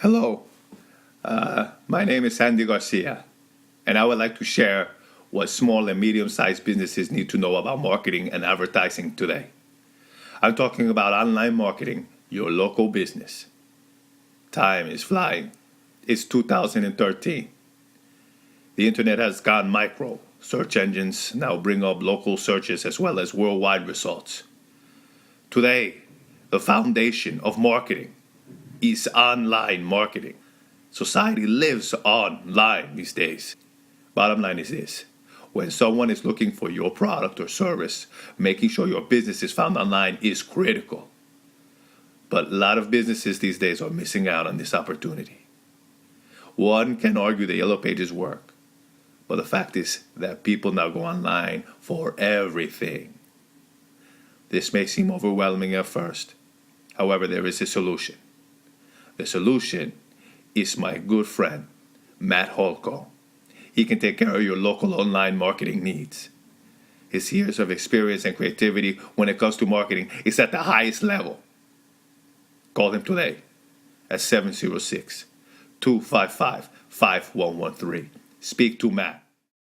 Hello, my name is Sandy Garcia, and I would like to share what small and medium sized businesses need to know about marketing and advertising today. I'm talking about online marketing, your local business. Time is flying. It's 2013. The internet has gone micro. Search engines now bring up local searches as well as worldwide results. Today, the foundation of marketing is online marketing. Society lives online these days. Bottom line is this: when someone is looking for your product or service, making sure your business is found online is critical. But a lot of businesses these days are missing out on this opportunity. One can argue the Yellow Pages work, but the fact is that people now go online for everything. This may seem overwhelming at first. However, there is a solution. The solution is my good friend, Matt Holko. He can take care of your local online marketing needs. His years of experience and creativity when it comes to marketing is at the highest level. Call him today at 706-255-5113. Speak to Matt.